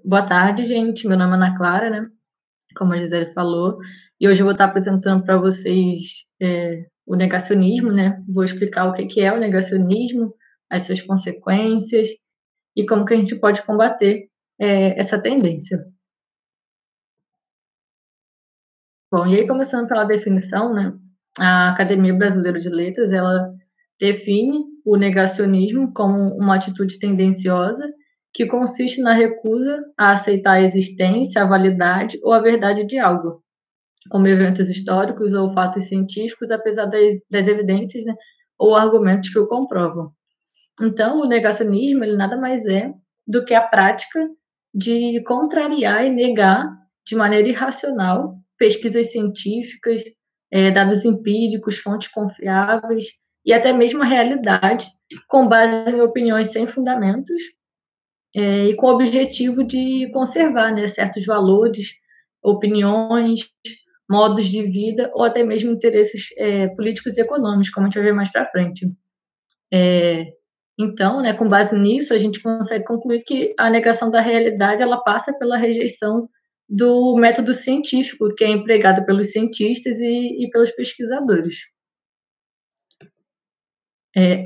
Boa tarde, gente. Meu nome é Ana Clara, né? Como a Gisele falou. E hoje eu vou estar apresentando para vocês o negacionismo, né? Vou explicar o que é o negacionismo, as suas consequências e como que a gente pode combater essa tendência. Bom, e aí começando pela definição, né? A Academia Brasileira de Letras, ela define o negacionismo como uma atitude tendenciosa que consiste na recusa a aceitar a existência, a validade ou a verdade de algo, como eventos históricos ou fatos científicos, apesar das evidências, né, ou argumentos que o comprovam. Então, o negacionismo, ele nada mais é do que a prática de contrariar e negar de maneira irracional pesquisas científicas, dados empíricos, fontes confiáveis e até mesmo a realidade, com base em opiniões sem fundamentos e com o objetivo de conservar, né, certos valores, opiniões, modos de vida ou até mesmo interesses políticos e econômicos, como a gente vai ver mais para frente. Então, né, com base nisso, a gente consegue concluir que a negação da realidade ela passa pela rejeição do método científico que é empregado pelos cientistas e pelos pesquisadores.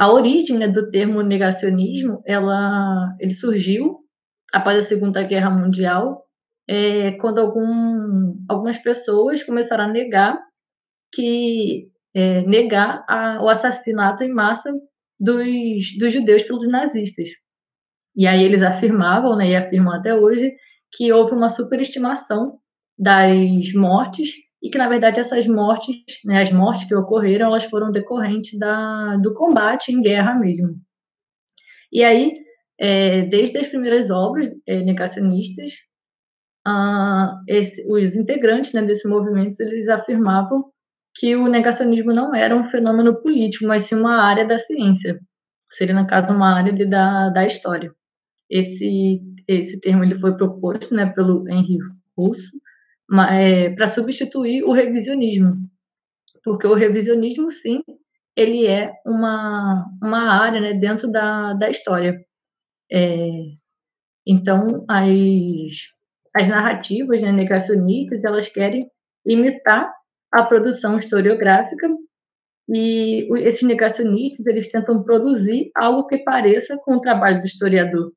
A origem, né, do termo negacionismo, ele surgiu após a Segunda Guerra Mundial, quando algumas pessoas começaram a negar o assassinato em massa dos judeus pelos nazistas. E aí eles afirmavam, né, e afirmam até hoje, que houve uma superestimação das mortes e que, na verdade, essas mortes, né, as mortes que ocorreram, elas foram decorrentes do combate em guerra mesmo. E aí, desde as primeiras obras negacionistas, os integrantes, né, desse movimento, eles afirmavam que o negacionismo não era um fenômeno político, mas sim uma área da ciência. Seria, no caso, uma área da história. Esse termo ele foi proposto, né, pelo Henri Russo para substituir o revisionismo, porque o revisionismo, sim, ele é uma área, né, dentro da história. Então, as narrativas, né, negacionistas, elas querem imitar a produção historiográfica e esses negacionistas, eles tentam produzir algo que pareça com o trabalho do historiador.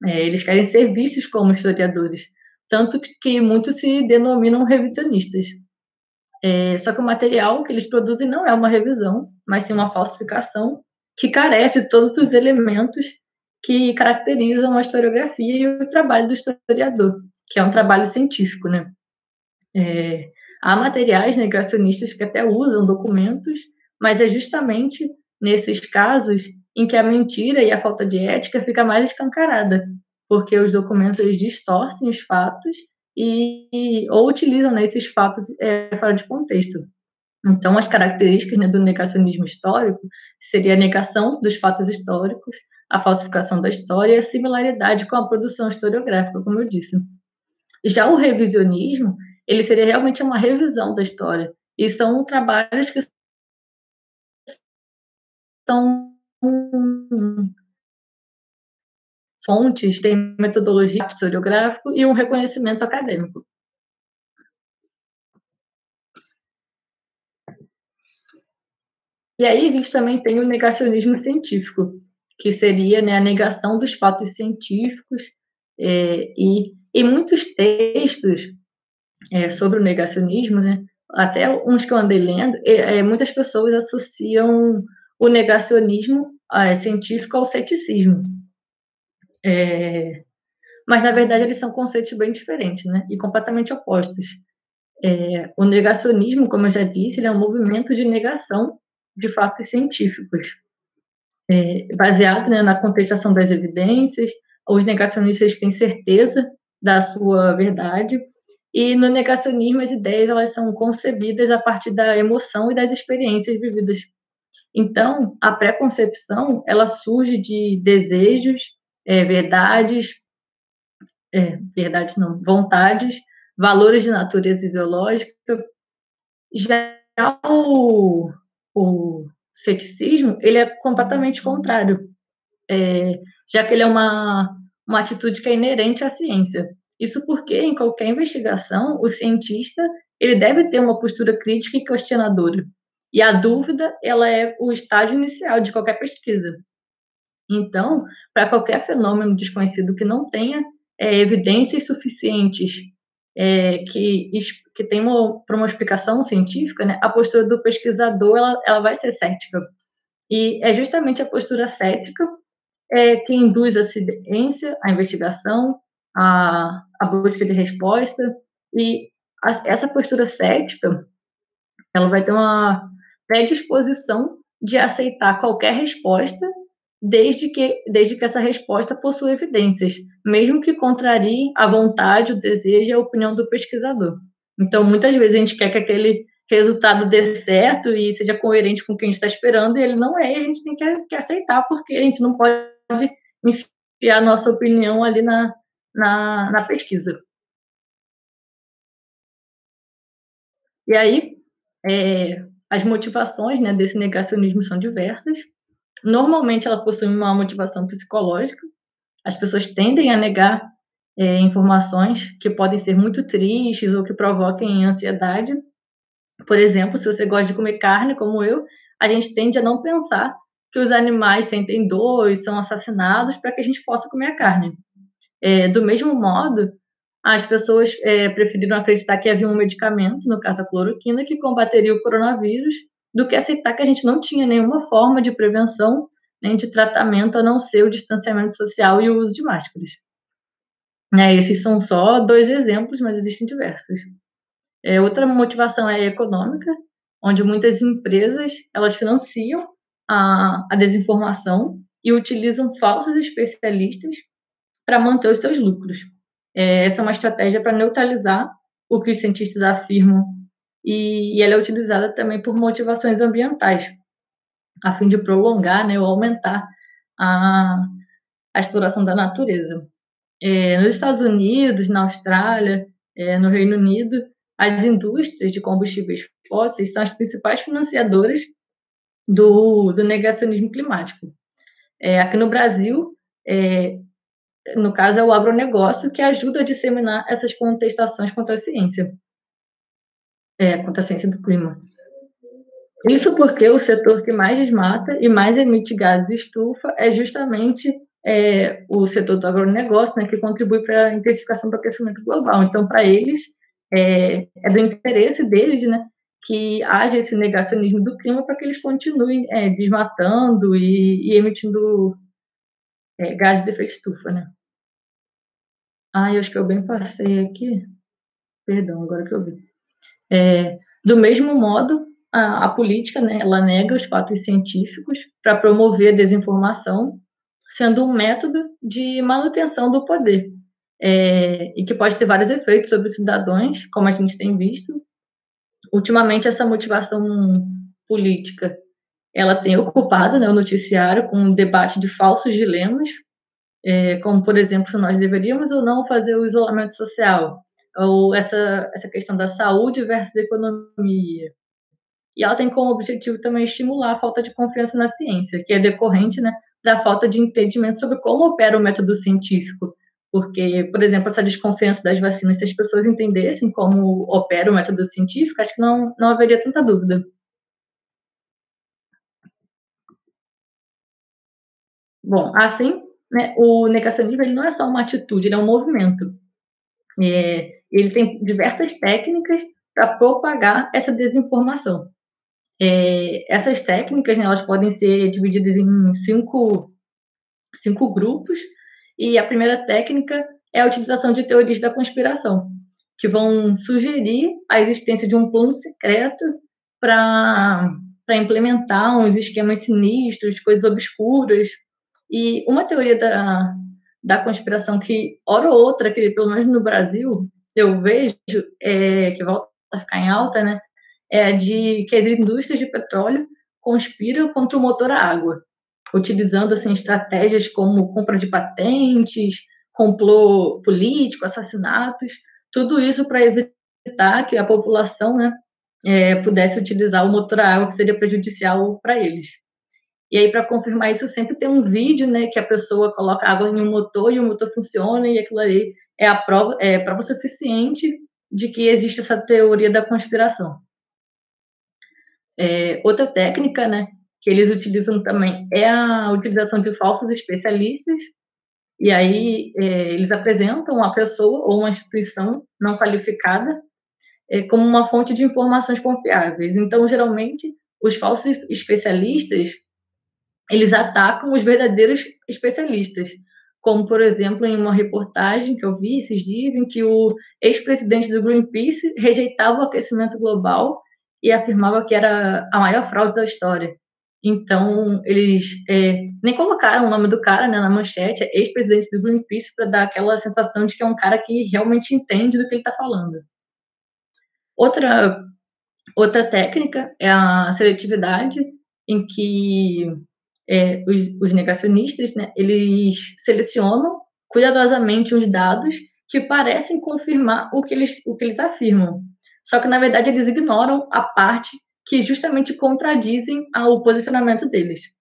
Eles querem ser vistos como historiadores, tanto que muitos se denominam revisionistas. Só que o material que eles produzem não é uma revisão, mas sim uma falsificação que carece de todos os elementos que caracterizam a historiografia e o trabalho do historiador, que é um trabalho científico, né? Há materiais negacionistas que até usam documentos, mas é justamente nesses casos em que a mentira e a falta de ética fica mais escancarada, porque os documentos eles distorcem os fatos ou utilizam, né, esses fatos fora de contexto. Então, as características, né, do negacionismo histórico seria a negação dos fatos históricos, a falsificação da história e a similaridade com a produção historiográfica, como eu disse. Já o revisionismo, ele seria realmente uma revisão da história. E são trabalhos que são fontes, têm metodologia historiográfica e um reconhecimento acadêmico. E aí a gente também tem o negacionismo científico, que seria, né, a negação dos fatos científicos, e em muitos textos sobre o negacionismo, né, até uns que eu andei lendo, muitas pessoas associam o negacionismo científico ao ceticismo. Mas, na verdade, eles são conceitos bem diferentes, né, e completamente opostos. O negacionismo, como eu já disse, ele é um movimento de negação de fatos científicos, baseado, né, na contestação das evidências. Os negacionistas têm certeza da sua verdade, e no negacionismo as ideias elas são concebidas a partir da emoção e das experiências vividas. Então, a pré-concepção ela surge de desejos, verdades não, vontades, valores de natureza ideológica. Já o ceticismo, ele é completamente contrário, já que ele é uma atitude que é inerente à ciência. Isso porque, em qualquer investigação, o cientista ele deve ter uma postura crítica e questionadora. E a dúvida ela é o estágio inicial de qualquer pesquisa. Então, para qualquer fenômeno desconhecido que não tenha evidências suficientes que tenham para uma explicação científica, né, a postura do pesquisador ela vai ser cética. E é justamente a postura cética que induz a ciência, a investigação, a busca de resposta. E essa postura cética ela vai ter uma predisposição de aceitar qualquer resposta desde que essa resposta possua evidências, mesmo que contrarie a vontade, o desejo e a opinião do pesquisador. Então, muitas vezes a gente quer que aquele resultado dê certo e seja coerente com o que a gente está esperando, e ele não é, e a gente tem que aceitar, porque a gente não pode enfiar a nossa opinião ali na pesquisa. E aí, as motivações, né, desse negacionismo são diversas. Normalmente ela possui uma motivação psicológica. As pessoas tendem a negar informações que podem ser muito tristes ou que provoquem ansiedade. Por exemplo, se você gosta de comer carne, como eu, a gente tende a não pensar que os animais sentem dor e são assassinados para que a gente possa comer a carne. Do mesmo modo, as pessoas preferiram acreditar que havia um medicamento, no caso a cloroquina, que combateria o coronavírus, do que aceitar que a gente não tinha nenhuma forma de prevenção nem de tratamento a não ser o distanciamento social e o uso de máscaras. Esses são só 2 exemplos, mas existem diversos. Outra motivação é econômica, onde muitas empresas elas financiam a desinformação e utilizam falsos especialistas para manter os seus lucros. Essa é uma estratégia para neutralizar o que os cientistas afirmam e ela é utilizada também por motivações ambientais, a fim de prolongar, né, ou aumentar a exploração da natureza. Nos Estados Unidos, na Austrália, no Reino Unido, as indústrias de combustíveis fósseis são as principais financiadoras do negacionismo climático. Aqui no Brasil, no caso, é o agronegócio que ajuda a disseminar essas contestações contra a ciência, contra a ciência do clima. Isso porque o setor que mais desmata e mais emite gases de estufa é justamente o setor do agronegócio, né, que contribui para a intensificação do aquecimento global. Então, para eles, é do interesse deles, né, que haja esse negacionismo do clima para que eles continuem desmatando e emitindo gases de efeito estufa, né. Eu acho que eu bem passei aqui. Perdão, agora que eu vi. Do mesmo modo, a política, né, ela nega os fatos científicos para promover a desinformação, sendo um método de manutenção do poder, e que pode ter vários efeitos sobre os cidadãos, como a gente tem visto. Ultimamente, essa motivação política, ela tem ocupado, né, o noticiário com um debate de falsos dilemas, como, por exemplo, se nós deveríamos ou não fazer o isolamento social, ou essa questão da saúde versus economia. E ela tem como objetivo também estimular a falta de confiança na ciência, que é decorrente, né, da falta de entendimento sobre como opera o método científico. Porque, por exemplo, essa desconfiança das vacinas, se as pessoas entendessem como opera o método científico, acho que não haveria tanta dúvida. Bom, assim, né, o negacionismo ele não é só uma atitude, ele é um movimento. Ele tem diversas técnicas para propagar essa desinformação. Essas técnicas, né, elas podem ser divididas em cinco grupos, e a primeira técnica é a utilização de teorias da conspiração, que vão sugerir a existência de um plano secreto para implementar uns esquemas sinistros, coisas obscuras. E uma teoria da conspiração que, hora ou outra, que pelo menos no Brasil, eu vejo que volta a ficar em alta, né, é de que as indústrias de petróleo conspiram contra o motor a água, utilizando assim, estratégias como compra de patentes, complô político, assassinatos, tudo isso para evitar que a população, né, pudesse utilizar o motor a água, que seria prejudicial para eles. E aí, para confirmar isso, sempre tem um vídeo, né, que a pessoa coloca água em um motor e o motor funciona, e aquilo ali é a prova, prova suficiente de que existe essa teoria da conspiração. Outra técnica, né, que eles utilizam também é a utilização de falsos especialistas, e aí eles apresentam a pessoa ou uma instituição não qualificada como uma fonte de informações confiáveis. Então, geralmente, os falsos especialistas, eles atacam os verdadeiros especialistas, como, por exemplo, em uma reportagem que eu vi esses dias, em que o ex-presidente do Greenpeace rejeitava o aquecimento global e afirmava que era a maior fraude da história. Então, eles nem colocaram o nome do cara, né, na manchete, ex-presidente do Greenpeace, para dar aquela sensação de que é um cara que realmente entende do que ele está falando. Outra técnica é a seletividade, em que os negacionistas, né, eles selecionam cuidadosamente os dados que parecem confirmar o que eles afirmam. Só que, na verdade, eles ignoram a parte que justamente contradizem o posicionamento deles.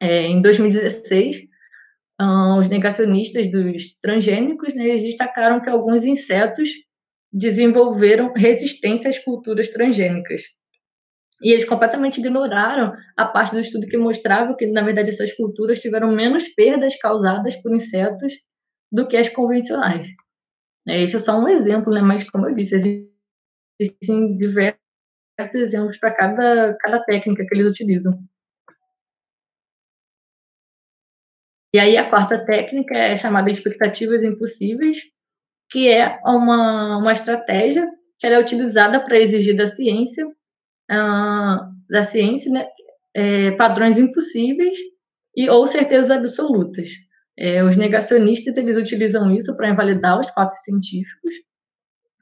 Em 2016, os negacionistas dos transgênicos, né, eles destacaram que alguns insetos desenvolveram resistência às culturas transgênicas. E eles completamente ignoraram a parte do estudo que mostrava que, na verdade, essas culturas tiveram menos perdas causadas por insetos do que as convencionais. Esse é só um exemplo, né? Mas, como eu disse, existem diversos exemplos para cada técnica que eles utilizam. E aí, a quarta técnica é chamada de expectativas impossíveis, que é uma estratégia que ela é utilizada para exigir da ciência, né, padrões impossíveis ou certezas absolutas. Os negacionistas, eles utilizam isso para invalidar os fatos científicos,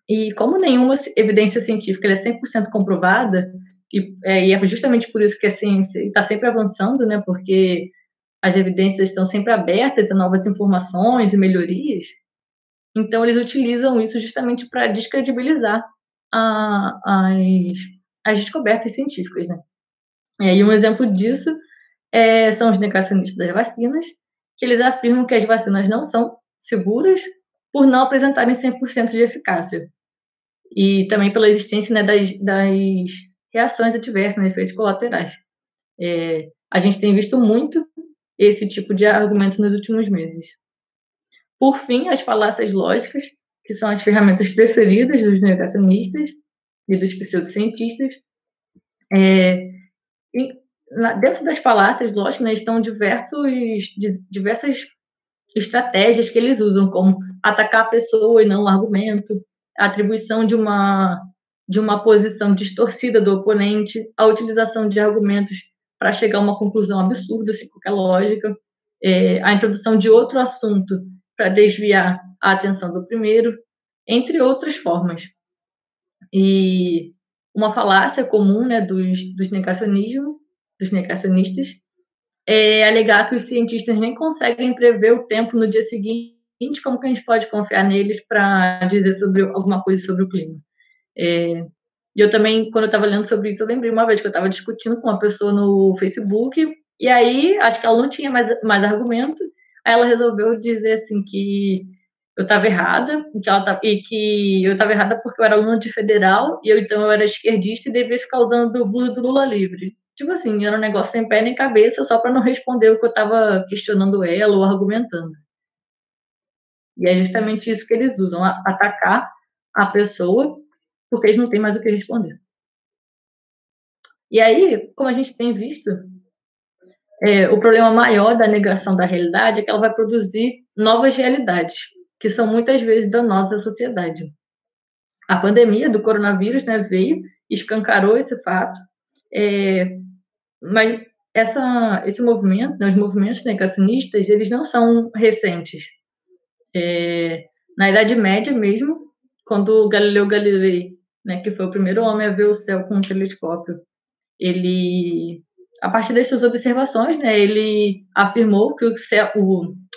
e como nenhuma evidência científica é 100% comprovada, e é justamente por isso que a ciência está sempre avançando, né, porque as evidências estão sempre abertas a novas informações e melhorias, então eles utilizam isso justamente para descredibilizar as descobertas científicas, né. E um exemplo disso são os negacionistas das vacinas, que eles afirmam que as vacinas não são seguras por não apresentarem 100% de eficácia. E também pela existência, né, das reações adversas, né, efeitos colaterais. A gente tem visto muito esse tipo de argumento nos últimos meses. Por fim, as falácias lógicas, que são as ferramentas preferidas dos negacionistas e dos pseudocientistas. Dentro das falácias lógicas, né, estão diversas estratégias que eles usam, como atacar a pessoa e não o argumento, a atribuição de uma posição distorcida do oponente, a utilização de argumentos para chegar a uma conclusão absurda, sem qualquer lógica, a introdução de outro assunto para desviar a atenção do primeiro, entre outras formas. E uma falácia comum, né, dos negacionistas é alegar que os cientistas nem conseguem prever o tempo no dia seguinte, como que a gente pode confiar neles para dizer sobre alguma coisa sobre o clima. E eu também, quando eu estava lendo sobre isso, eu lembrei uma vez que eu estava discutindo com uma pessoa no Facebook, e aí acho que ela não tinha mais argumento, aí ela resolveu dizer assim que eu estava errada, e que eu estava errada porque eu era aluna de federal, e então eu era esquerdista e devia ficar usando o blusa do Lula livre. Tipo assim, era um negócio sem pé nem cabeça, só para não responder o que eu estava questionando ela ou argumentando. E é justamente isso que eles usam, atacar a pessoa, porque eles não têm mais o que responder. E aí, como a gente tem visto, o problema maior da negação da realidade é que ela vai produzir novas realidades, que são muitas vezes danosas à sociedade. A pandemia do coronavírus, né, veio, escancarou esse fato, mas esse movimento, né, os movimentos negacionistas, eles não são recentes. Na Idade Média mesmo, quando Galileu Galilei, né, que foi o primeiro homem a ver o céu com um telescópio, ele, a partir das suas observações, né, ele afirmou que o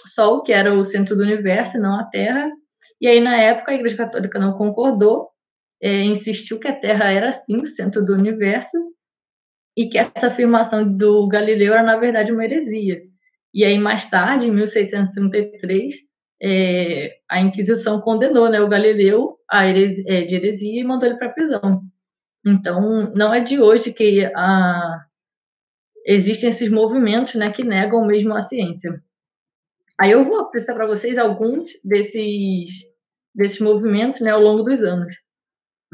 Sol, que era o centro do universo, não a Terra, e aí na época a Igreja Católica não concordou, insistiu que a Terra era sim o centro do universo, e que essa afirmação do Galileu era, na verdade, uma heresia. E aí, mais tarde, em 1633, a Inquisição condenou, né, o Galileu de heresia e mandou ele para a prisão. Então, não é de hoje que existem esses movimentos, né, que negam mesmo a ciência. Aí eu vou apresentar para vocês alguns desses movimentos, né, ao longo dos anos.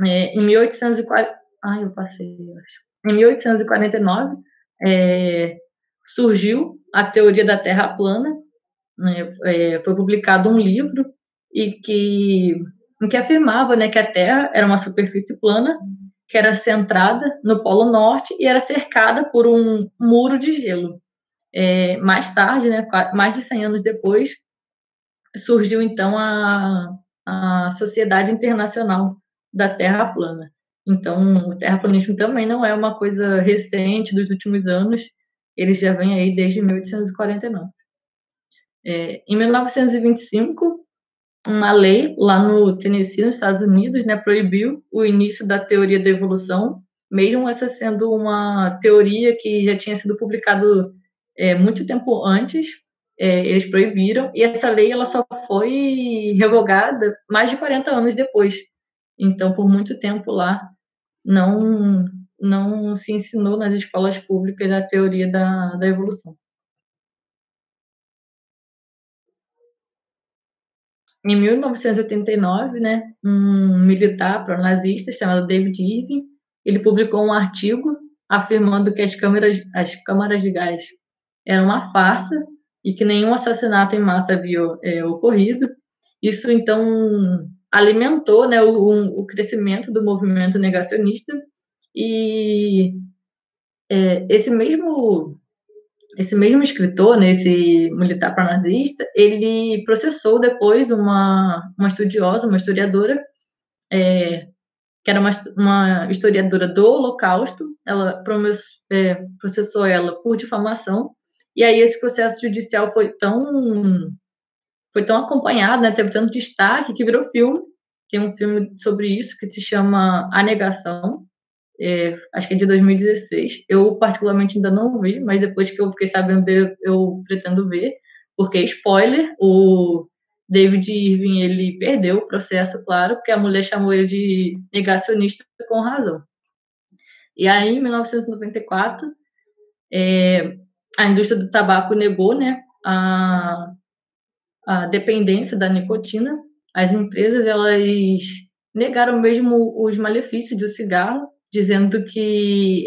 Em 1840, eu passei, eu acho. Em 1849, surgiu a teoria da Terra plana, né, foi publicado um livro em que afirmava, né, que a Terra era uma superfície plana, que era centrada no Polo Norte e era cercada por um muro de gelo. Mais tarde, né, mais de 100 anos depois, surgiu então a Sociedade Internacional da Terra Plana. Então, o terraplanismo também não é uma coisa recente dos últimos anos, ele já vem aí desde 1849. Em 1925, uma lei lá no Tennessee, nos Estados Unidos, né, proibiu o início da teoria da evolução, mesmo essa sendo uma teoria que já tinha sido publicado muito tempo antes, eles proibiram, e essa lei ela só foi revogada mais de 40 anos depois. Então, por muito tempo lá, não se ensinou nas escolas públicas a teoria da evolução. Em 1989, né, um militar pro-nazista chamado David Irving, ele publicou um artigo afirmando que as câmaras de gás eram uma farsa e que nenhum assassinato em massa havia ocorrido. Isso, então, alimentou, né, o crescimento do movimento negacionista e esse mesmo escritor, né, esse militar pro-nazista, ele processou depois uma estudiosa, uma historiadora, que era uma historiadora do Holocausto. Ela processou ela por difamação, e aí esse processo judicial foi tão acompanhado, né, teve tanto destaque, que virou filme. Tem um filme sobre isso que se chama A Negação, acho que é de 2016. Eu, particularmente, ainda não vi, mas depois que eu fiquei sabendo dele, eu pretendo ver, porque, spoiler, o David Irving, ele perdeu o processo, claro, porque a mulher chamou ele de negacionista com razão. E aí, em 1994, a indústria do tabaco negou, né, a dependência da nicotina. As empresas, elas negaram mesmo os malefícios do cigarro, dizendo que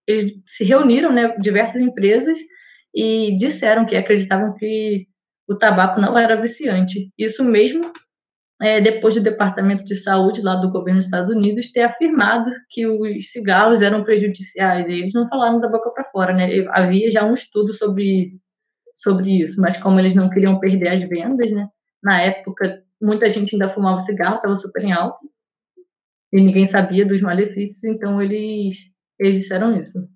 eles se reuniram, né, diversas empresas, e disseram que acreditavam que o tabaco não era viciante. Isso mesmo depois do Departamento de Saúde lá do governo dos Estados Unidos ter afirmado que os cigarros eram prejudiciais. E eles não falaram da boca para fora, né? Havia já um estudo sobre isso, mas como eles não queriam perder as vendas, né? Na época, muita gente ainda fumava cigarro, estava super em alta, e ninguém sabia dos malefícios, então eles disseram isso.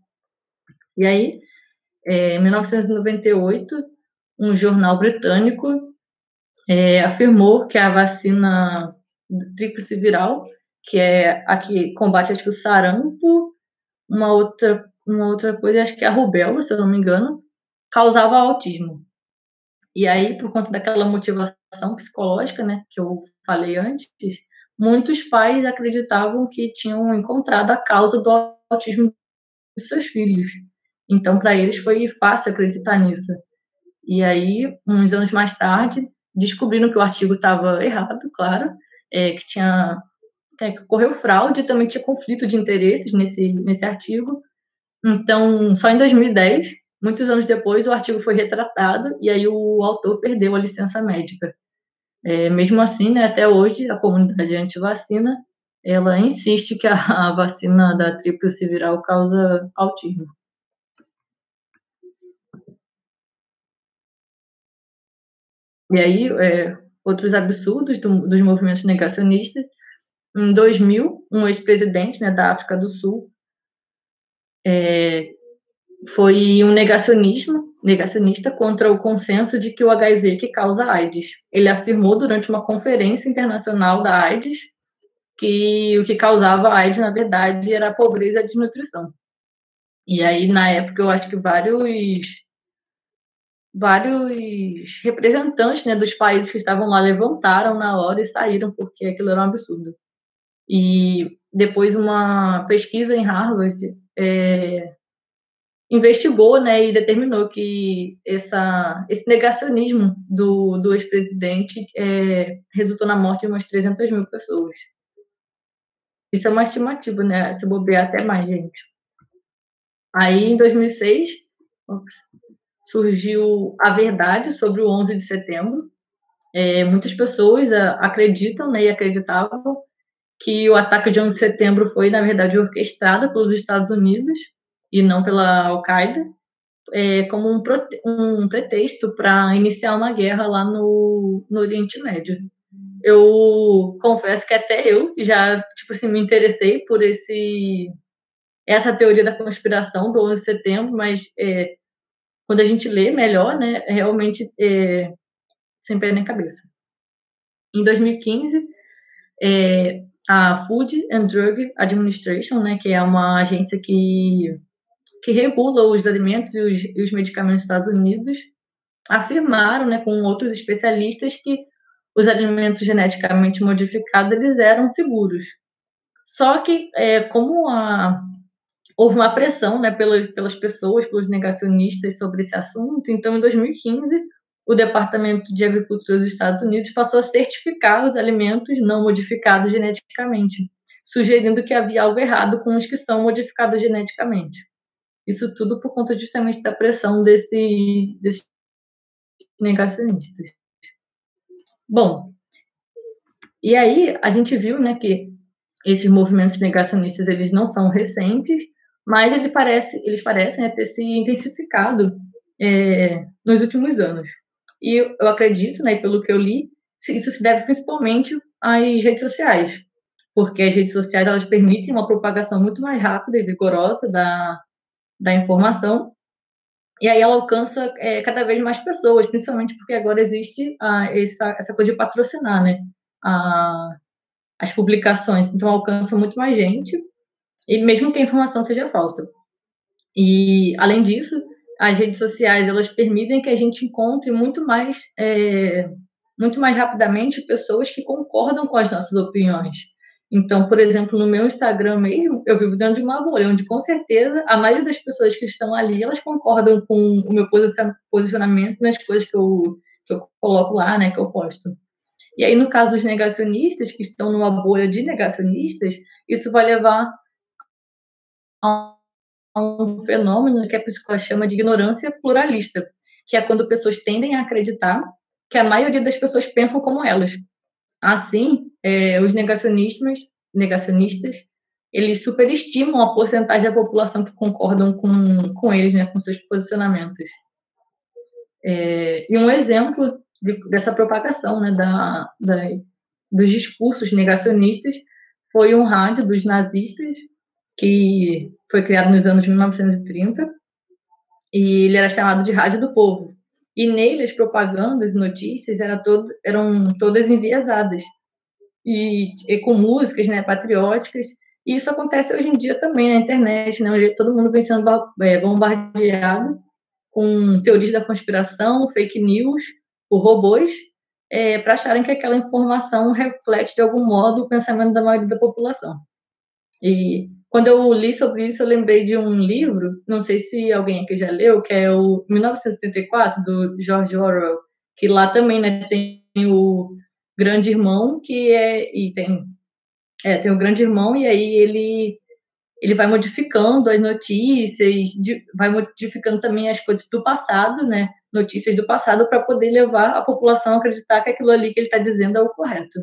E aí, em 1998, um jornal britânico afirmou que a vacina tríplice viral, que é a que combate, acho que o sarampo, uma outra coisa, acho que é a rubéola, se eu não me engano, causava autismo. E aí, por conta daquela motivação psicológica, né, que eu falei antes, muitos pais acreditavam que tinham encontrado a causa do autismo dos seus filhos. Então, para eles foi fácil acreditar nisso. E aí, uns anos mais tarde, descobriram que o artigo estava errado, claro, que ocorreu fraude e também tinha conflito de interesses nesse artigo. Então, só em 2010, muitos anos depois, o artigo foi retratado e aí o autor perdeu a licença médica. Mesmo assim, né, até hoje, a comunidade anti-vacina, ela insiste que a vacina da tríplice viral causa autismo. E aí, outros absurdos dos movimentos negacionistas. Em 2000, um ex-presidente, né, da África do Sul foi um negacionista contra o consenso de que o HIV que causa AIDS. Ele afirmou durante uma conferência internacional da AIDS que o que causava AIDS, na verdade, era a pobreza e a desnutrição. E aí, na época, eu acho que vários representantes, né, dos países que estavam lá levantaram na hora e saíram, porque aquilo era um absurdo. E depois uma pesquisa em Harvard investigou, né, e determinou que esse negacionismo do ex-presidente resultou na morte de umas 300 mil pessoas. Isso é uma estimativa, né? Se bobear até mais, gente. Aí, em 2006, surgiu a verdade sobre o 11 de setembro. Muitas pessoas acreditam, né, e acreditavam que o ataque de 11 de setembro foi, na verdade, orquestrado pelos Estados Unidos e não pela Al-Qaeda, como um pretexto para iniciar uma guerra lá no Oriente Médio. Eu confesso que até eu já, tipo assim, me interessei por essa teoria da conspiração do 11 de setembro, mas quando a gente lê melhor, né, realmente sem pé nem cabeça. Em 2015, a Food and Drug Administration, né, que é uma agência que regula os alimentos e os medicamentos dos Estados Unidos, afirmaram, né, com outros especialistas, que os alimentos geneticamente modificados eles eram seguros. Só que, como houve uma pressão, né, pelas pessoas, pelos negacionistas sobre esse assunto, então, em 2015, o Departamento de Agricultura dos Estados Unidos passou a certificar os alimentos não modificados geneticamente, sugerindo que havia algo errado com os que são modificados geneticamente. Isso tudo por conta justamente da pressão desses negacionistas. Bom, e aí a gente viu, né, que esses movimentos negacionistas eles não são recentes, mas eles parecem, né, ter se intensificado nos últimos anos. E eu acredito, né, pelo que eu li, isso se deve principalmente às redes sociais, porque as redes sociais elas permitem uma propagação muito mais rápida e vigorosa da informação, e aí ela alcança cada vez mais pessoas, principalmente porque agora existe essa coisa de patrocinar, né, as publicações, então alcança muito mais gente, e mesmo que a informação seja falsa. E, além disso, as redes sociais, elas permitem que a gente encontre muito mais rapidamente pessoas que concordam com as nossas opiniões. Então, por exemplo, no meu Instagram mesmo, eu vivo dentro de uma bolha, onde com certeza a maioria das pessoas que estão ali, elas concordam com o meu posicionamento nas coisas que eu coloco lá, né, que eu posto. E aí, no caso dos negacionistas, que estão numa bolha de negacionistas, isso vai levar a um fenômeno que a psicologia chama de ignorância pluralista, que é quando pessoas tendem a acreditar que a maioria das pessoas pensam como elas. Assim, os negacionistas, eles superestimam a porcentagem da população que concordam com eles, né, com seus posicionamentos. E um exemplo dessa propagação, né, dos discursos negacionistas foi um rádio dos nazistas que foi criado nos anos 1930 e ele era chamado de Rádio do Povo. E nele as propagandas e notícias eram todas enviesadas e com músicas, né, patrióticas. E isso acontece hoje em dia também na internet, né, onde todo mundo vem sendo bombardeado com teorias da conspiração, fake news, por robôs, para acharem que aquela informação reflete de algum modo o pensamento da maioria da população. E quando eu li sobre isso, eu lembrei de um livro, não sei se alguém aqui já leu, que é o 1984, do George Orwell, que lá também, né, tem o Grande Irmão, tem o Grande Irmão, e aí ele vai modificando as notícias, vai modificando também as coisas do passado, né, notícias do passado, para poder levar a população a acreditar que aquilo ali que ele está dizendo é o correto.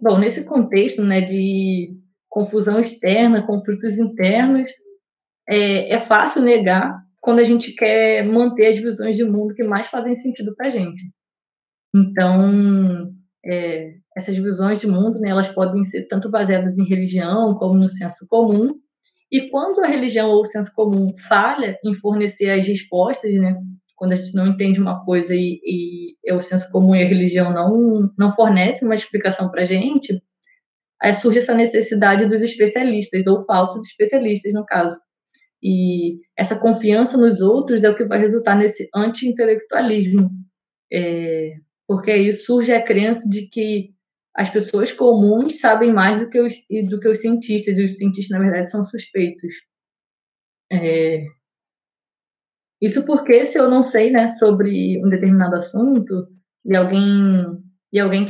Bom, nesse contexto, né, de confusão externa, conflitos internos, é fácil negar quando a gente quer manter as visões de mundo que mais fazem sentido para a gente. Então, essas visões de mundo, né, elas podem ser tanto baseadas em religião como no senso comum. E quando a religião ou o senso comum falha em fornecer as respostas, né, quando a gente não entende uma coisa e o senso comum e a religião não fornecem uma explicação para a gente, surge essa necessidade dos especialistas, ou falsos especialistas, no caso. E essa confiança nos outros é o que vai resultar nesse anti-intelectualismo, porque aí surge a crença de que as pessoas comuns sabem mais do que os cientistas, e os cientistas, na verdade, são suspeitos. Isso porque, se eu não sei, né, sobre um determinado assunto, e alguém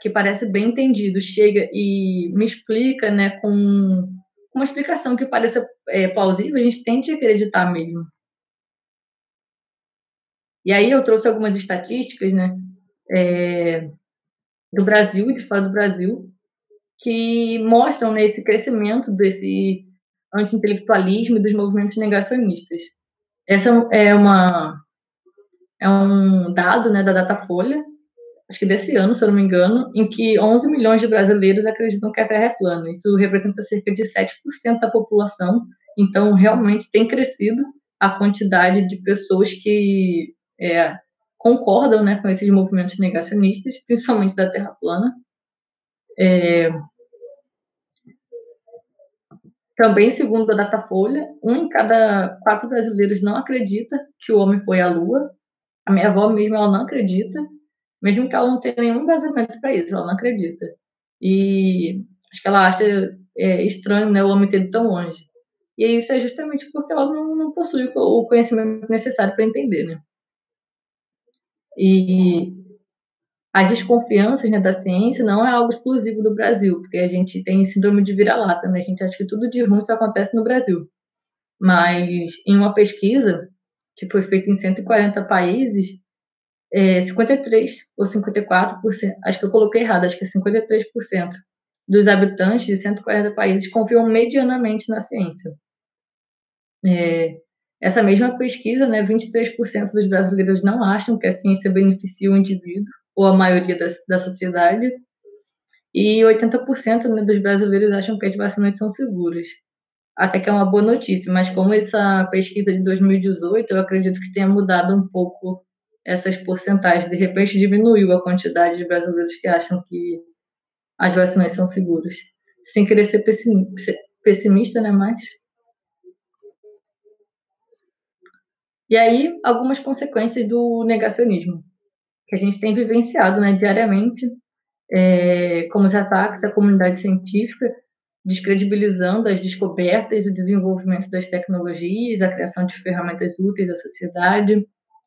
que parece bem entendido chega e me explica, né, com uma explicação que pareça plausível, a gente tende a acreditar mesmo. E aí eu trouxe algumas estatísticas, né, do Brasil, de fora do Brasil, que mostram, né, esse crescimento desse anti-intelectualismo e dos movimentos negacionistas. Essa é um dado, né, da Datafolha, acho que desse ano, se eu não me engano, em que 11 milhões de brasileiros acreditam que a Terra é plana. Isso representa cerca de 7% da população. Então, realmente tem crescido a quantidade de pessoas que concordam, né, com esses movimentos negacionistas, principalmente da Terra plana. Também, segundo a Datafolha, 1 em cada 4 brasileiros não acredita que o homem foi à Lua. A minha avó mesmo, ela não acredita, mesmo que ela não tenha nenhum embasamento para isso, ela não acredita. E acho que ela acha estranho, né, o homem ter ido tão longe. E isso é justamente porque ela não possui o conhecimento necessário para entender, né? E as desconfianças, né, da ciência não é algo exclusivo do Brasil, porque a gente tem síndrome de vira-lata, né? A gente acha que tudo de ruim só acontece no Brasil. Mas em uma pesquisa que foi feita em 140 países, 53 ou 54%, acho que eu coloquei errado, acho que é 53% dos habitantes de 140 países confiam medianamente na ciência. Essa mesma pesquisa, né, 23% dos brasileiros não acham que a ciência beneficia o indivíduo ou a maioria da sociedade, e 80%, né, dos brasileiros acham que as vacinas são seguras. Até que é uma boa notícia, mas como essa pesquisa de 2018, eu acredito que tenha mudado um pouco essas porcentagens. De repente, diminuiu a quantidade de brasileiros que acham que as vacinas são seguras. Sem querer ser pessimista, né, mas... E aí, algumas consequências do negacionismo, que a gente tem vivenciado, né, diariamente, como os ataques à comunidade científica, descredibilizando as descobertas, o desenvolvimento das tecnologias, a criação de ferramentas úteis à sociedade.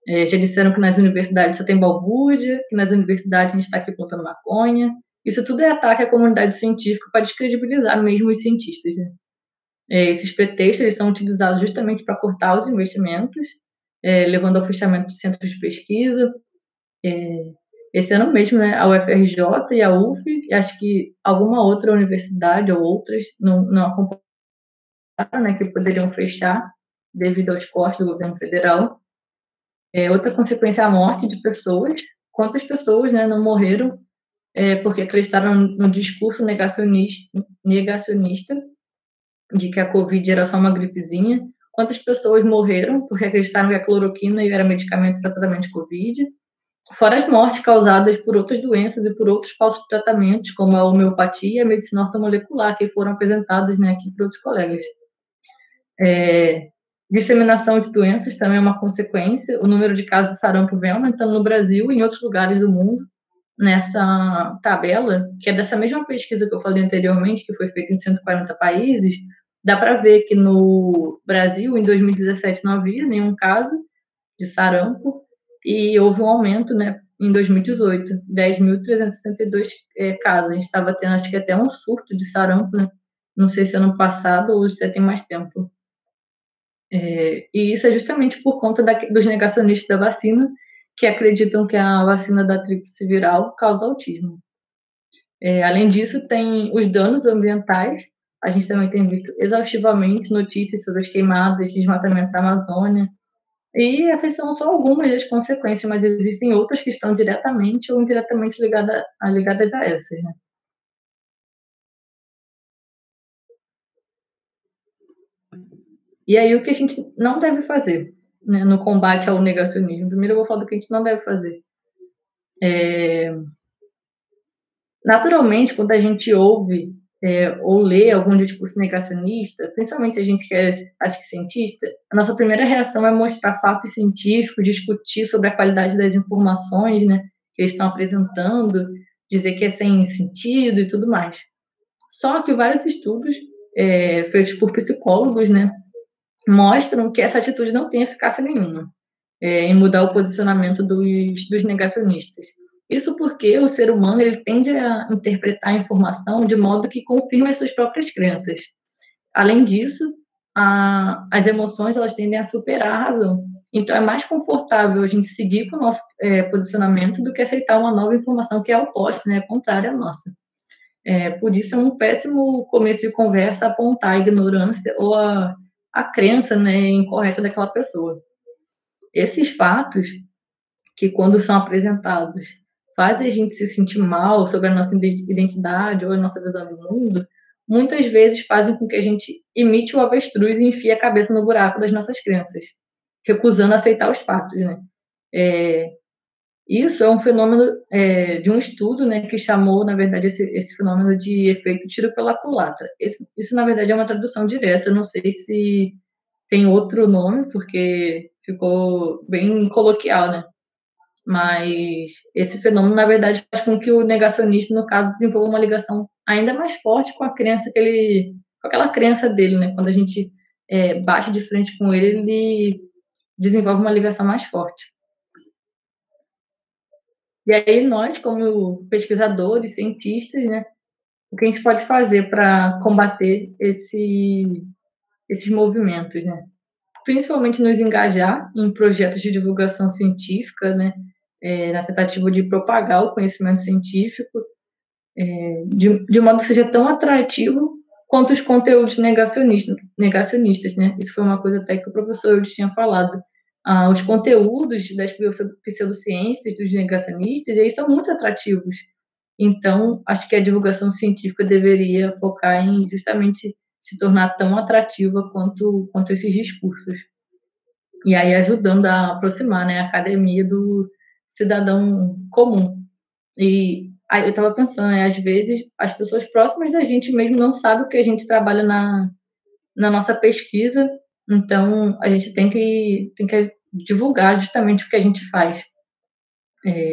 Já disseram que nas universidades só tem balbúrdia, que nas universidades a gente está aqui plantando maconha. Isso tudo é ataque à comunidade científica para descredibilizar mesmo os cientistas, né? Esses pretextos eles são utilizados justamente para cortar os investimentos, levando ao fechamento de centros de pesquisa. Esse ano mesmo, né, a UFRJ e a UF, e acho que alguma outra universidade ou outras não acompanharam, né, que poderiam fechar devido aos cortes do governo federal. Outra consequência é a morte de pessoas. Quantas pessoas, né, não morreram porque acreditaram no discurso negacionista de que a Covid era só uma gripezinha? Quantas pessoas morreram porque acreditaram que a cloroquina era medicamento para tratamento de Covid? Fora as mortes causadas por outras doenças e por outros falsos tratamentos, como a homeopatia e a medicina ortomolecular, que foram apresentadas, né, aqui por outros colegas. Disseminação de doenças também é uma consequência. O número de casos de sarampo vem aumentando no Brasil e em outros lugares do mundo. Nessa tabela, que é dessa mesma pesquisa que eu falei anteriormente, que foi feita em 140 países, dá para ver que no Brasil, em 2017, não havia nenhum caso de sarampo, e houve um aumento, né, em 2018, 10.372 casos. A gente estava tendo, acho que até um surto de sarampo, né? Não sei se ano passado ou se tem mais tempo. E isso é justamente por conta dos negacionistas da vacina, que acreditam que a vacina da tríplice viral causa autismo. Além disso, tem os danos ambientais. A gente também tem visto exaustivamente notícias sobre as queimadas, desmatamento da Amazônia. E essas são só algumas das consequências, mas existem outras que estão diretamente ou indiretamente ligadas a essas, né? E aí, o que a gente não deve fazer, né, no combate ao negacionismo? Primeiro eu vou falar do que a gente não deve fazer. Naturalmente, quando a gente ouve ou ler algum discurso negacionista, principalmente a gente que é, acho que cientista, a nossa primeira reação é mostrar fatos científicos, discutir sobre a qualidade das informações, né, que eles estão apresentando, dizer que é sem sentido e tudo mais. Só que vários estudos feitos por psicólogos, né, mostram que essa atitude não tem eficácia nenhuma em mudar o posicionamento dos negacionistas. Isso porque o ser humano ele tende a interpretar a informação de modo que confirma as suas próprias crenças. Além disso, as emoções elas tendem a superar a razão. Então, é mais confortável a gente seguir com o nosso posicionamento do que aceitar uma nova informação que é oposta, né, contrária à nossa. Por isso, é um péssimo começo de conversa apontar a ignorância ou a crença, né, incorreta daquela pessoa. Esses fatos, que quando são apresentados, fazem a gente se sentir mal sobre a nossa identidade ou a nossa visão do mundo, muitas vezes fazem com que a gente imite o avestruz e enfie a cabeça no buraco das nossas crenças, recusando aceitar os fatos, né? Isso é um fenômeno de um estudo, né, que chamou, na verdade, esse fenômeno de efeito tiro pela culatra. Isso, na verdade, é uma tradução direta, eu não sei se tem outro nome, porque ficou bem coloquial, né? Mas esse fenômeno, na verdade, faz com que o negacionista, no caso, desenvolva uma ligação ainda mais forte com a crença com aquela crença dele, né? Quando a gente bate de frente com ele desenvolve uma ligação mais forte. E aí nós, como pesquisadores, cientistas, né? O que a gente pode fazer para combater esses movimentos, né? Principalmente nos engajar em projetos de divulgação científica, né? Na tentativa de propagar o conhecimento científico, de modo que seja tão atrativo quanto os conteúdos negacionistas, né? Isso foi uma coisa até que o professor Eudes tinha falado. Os conteúdos das pseudociências, dos negacionistas, eles são muito atrativos. Então, acho que a divulgação científica deveria focar em justamente se tornar tão atrativa quanto esses discursos. E aí ajudando a aproximar, né, a academia do cidadão comum. E aí eu estava pensando, né, às vezes as pessoas próximas da gente mesmo não sabem o que a gente trabalha na nossa pesquisa, então a gente tem que divulgar justamente o que a gente faz.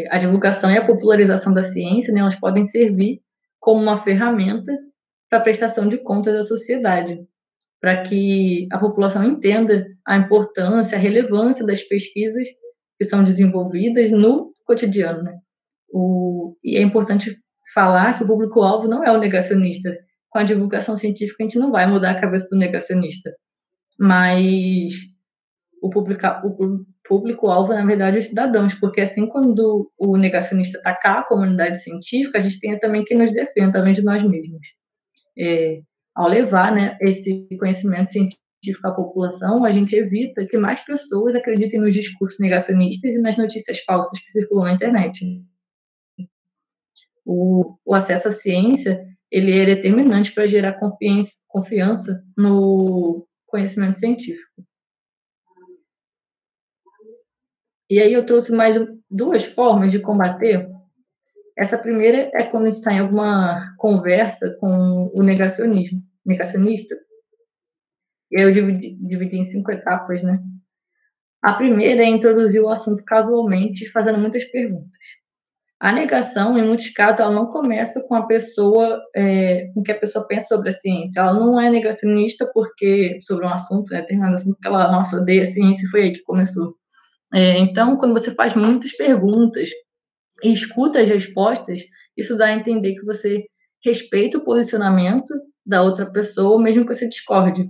A divulgação e a popularização da ciência, né, elas podem servir como uma ferramenta para a prestação de contas à sociedade, para que a população entenda a importância, a relevância das pesquisas que são desenvolvidas no cotidiano, né? E é importante falar que o público-alvo não é o negacionista. Com a divulgação científica, a gente não vai mudar a cabeça do negacionista. Mas o público-alvo, na verdade, é os cidadãos, porque assim, quando o negacionista atacar a comunidade científica, a gente tem também que nos defenda, além de nós mesmos. Ao levar, né, esse conhecimento científico à população, a gente evita que mais pessoas acreditem nos discursos negacionistas e nas notícias falsas que circulam na internet. O acesso à ciência ele é determinante para gerar confiança no conhecimento científico. E aí eu trouxe mais duas formas de combater. Essa primeira é quando a gente está em alguma conversa com o negacionista. E aí eu dividi em 5 etapas, né? A primeira é introduzir o assunto casualmente, fazendo muitas perguntas. A negação, em muitos casos, ela não começa com a pessoa, com o que a pessoa pensa sobre a ciência. Ela não é negacionista sobre um assunto, né, determinado assunto, porque ela, nossa, odeia a ciência e foi aí que começou. Então, quando você faz muitas perguntas e escuta as respostas, isso dá a entender que você respeita o posicionamento da outra pessoa, mesmo que você discorde.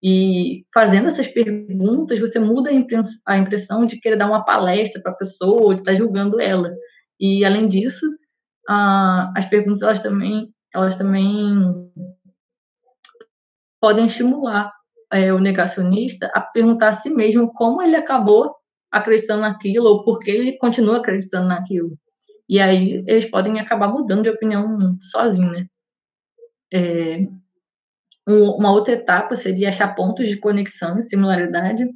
E fazendo essas perguntas, você muda a impressão de querer dar uma palestra para a pessoa, ou de estar julgando ela. E, além disso, as perguntas elas também podem estimular o negacionista a perguntar a si mesmo como ele acabou acreditando naquilo ou por que ele continua acreditando naquilo. E aí eles podem acabar mudando de opinião sozinho, né? Uma outra etapa seria achar pontos de conexão e similaridade,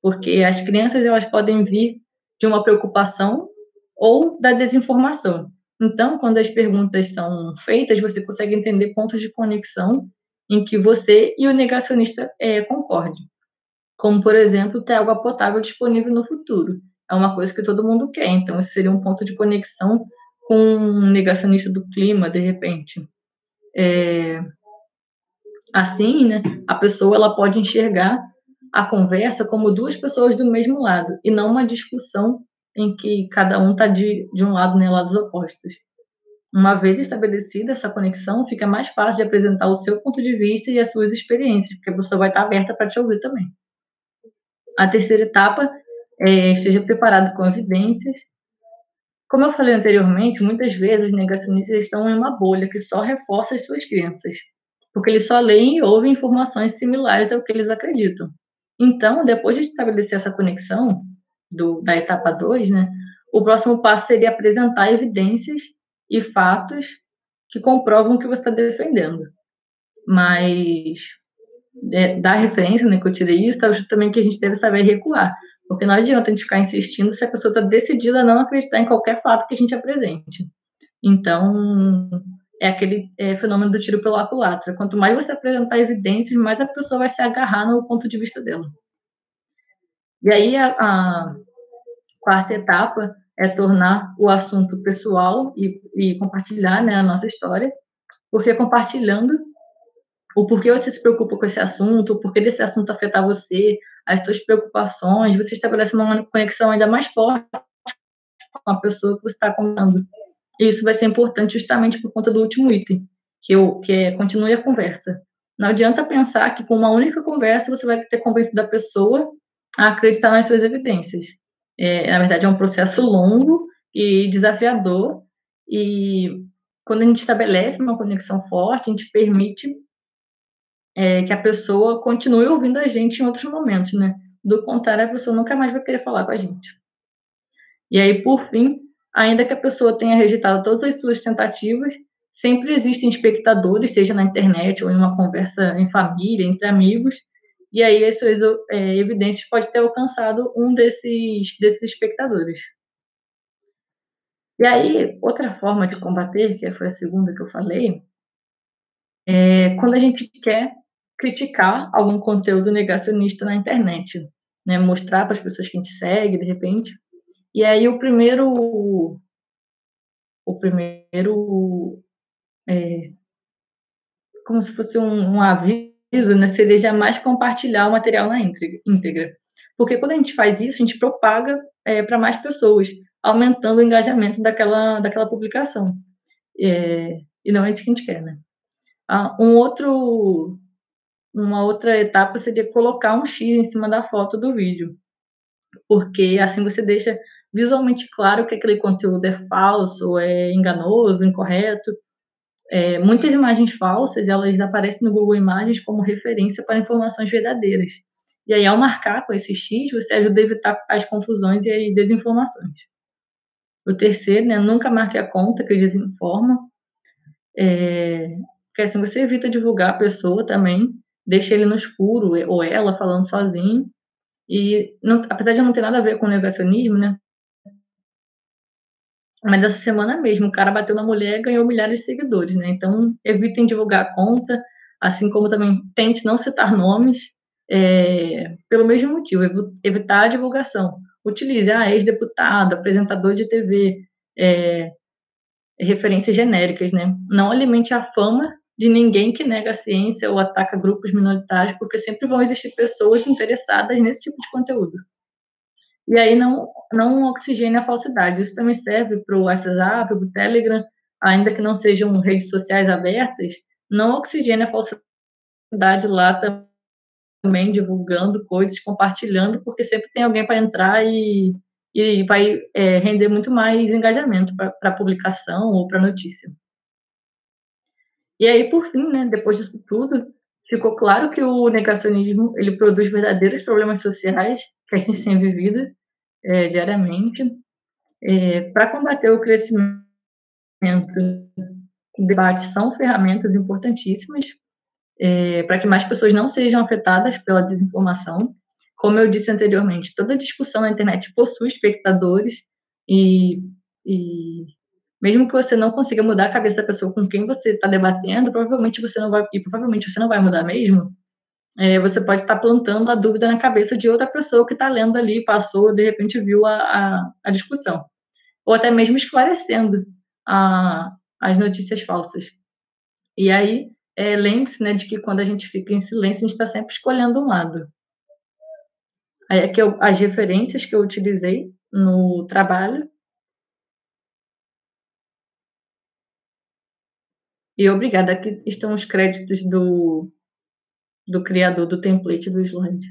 porque as crenças elas podem vir de uma preocupação ou da desinformação. Então, quando as perguntas são feitas, você consegue entender pontos de conexão em que você e o negacionista concordem. Como, por exemplo, ter água potável disponível no futuro. É uma coisa que todo mundo quer, então isso seria um ponto de conexão com um negacionista do clima, de repente. Assim, né, a pessoa ela pode enxergar a conversa como duas pessoas do mesmo lado, e não uma discussão em que cada um está de um lado, né, lados opostos. Uma vez estabelecida essa conexão, fica mais fácil de apresentar o seu ponto de vista e as suas experiências, porque a pessoa vai estar aberta para te ouvir também. A terceira etapa é esteja preparado com evidências. Como eu falei anteriormente, muitas vezes os negacionistas estão em uma bolha que só reforça as suas crenças, porque eles só leem e ouvem informações similares ao que eles acreditam. Então, depois de estabelecer essa conexão da etapa 2, né, o próximo passo seria apresentar evidências e fatos que comprovam o que você está defendendo. Mas da referência, né, que eu tirei isso, tá também que a gente deve saber recuar. Porque não adianta a gente ficar insistindo se a pessoa está decidida a não acreditar em qualquer fato que a gente apresente. Então, é aquele fenômeno do tiro pela culatra. Quanto mais você apresentar evidências, mais a pessoa vai se agarrar no ponto de vista dela. E aí, a quarta etapa é tornar o assunto pessoal e compartilhar, né, a nossa história, porque compartilhando o porquê você se preocupa com esse assunto, o porquê desse assunto afetar você, as suas preocupações, você estabelece uma conexão ainda mais forte com a pessoa que você está contando. E isso vai ser importante justamente por conta do último item, que é continue a conversa. Não adianta pensar que com uma única conversa você vai ter convencido a pessoa a acreditar nas suas evidências. Na verdade, é um processo longo e desafiador, e quando a gente estabelece uma conexão forte, a gente permite que a pessoa continue ouvindo a gente em outros momentos, né? Do contrário, a pessoa nunca mais vai querer falar com a gente. E aí, por fim, ainda que a pessoa tenha rejeitado todas as suas tentativas, sempre existem espectadores, seja na internet ou em uma conversa em família, entre amigos, e aí as suas evidências podem ter alcançado um desses espectadores. E aí, outra forma de combater, que foi a segunda que eu falei, é quando a gente quer criticar algum conteúdo negacionista na internet, né? Mostrar para as pessoas que a gente segue, de repente. E aí o primeiro como se fosse um aviso, né? Seria jamais compartilhar o material na íntegra. Porque quando a gente faz isso, a gente propaga para mais pessoas, aumentando o engajamento daquela publicação. E não é isso que a gente quer, né? Uma outra etapa seria colocar um X em cima da foto do vídeo, porque assim você deixa visualmente claro que aquele conteúdo é falso, é enganoso, incorreto. Muitas imagens falsas, elas aparecem no Google Imagens como referência para informações verdadeiras. E aí, ao marcar com esse X, você ajuda a evitar as confusões e as desinformações. O terceiro, né, nunca marque a conta que desinforma, porque assim você evita divulgar a pessoa também, deixa ele no escuro, ou ela falando sozinho. E, não, apesar de não ter nada a ver com negacionismo, né, mas essa semana mesmo, o cara bateu na mulher e ganhou milhares de seguidores, né? Então, evitem divulgar a conta, assim como também tente não citar nomes, pelo mesmo motivo, evitar a divulgação. Utilize, ex-deputado, apresentador de TV, referências genéricas, né? Não alimente a fama de ninguém que nega a ciência ou ataca grupos minoritários, porque sempre vão existir pessoas interessadas nesse tipo de conteúdo. E aí não oxigene a falsidade. Isso também serve para o WhatsApp, para o Telegram, ainda que não sejam redes sociais abertas, não oxigene a falsidade lá também, divulgando coisas, compartilhando, porque sempre tem alguém para entrar e vai render muito mais engajamento para a publicação ou para a notícia. E aí, por fim, né, depois disso tudo, ficou claro que o negacionismo ele produz verdadeiros problemas sociais que a gente tem vivido diariamente. Para combater o crescimento, o debate são ferramentas importantíssimas para que mais pessoas não sejam afetadas pela desinformação. Como eu disse anteriormente, toda discussão na internet possui espectadores e Mesmo que você não consiga mudar a cabeça da pessoa com quem você está debatendo, provavelmente você não vai mudar mesmo, você pode estar plantando a dúvida na cabeça de outra pessoa que está lendo ali, passou, de repente viu a discussão. Ou até mesmo esclarecendo as notícias falsas. E aí, lembre-se, né, de que quando a gente fica em silêncio, a gente está sempre escolhendo um lado. Aí, aqui as referências que eu utilizei no trabalho. E obrigada. Aqui estão os créditos do criador do template do slide.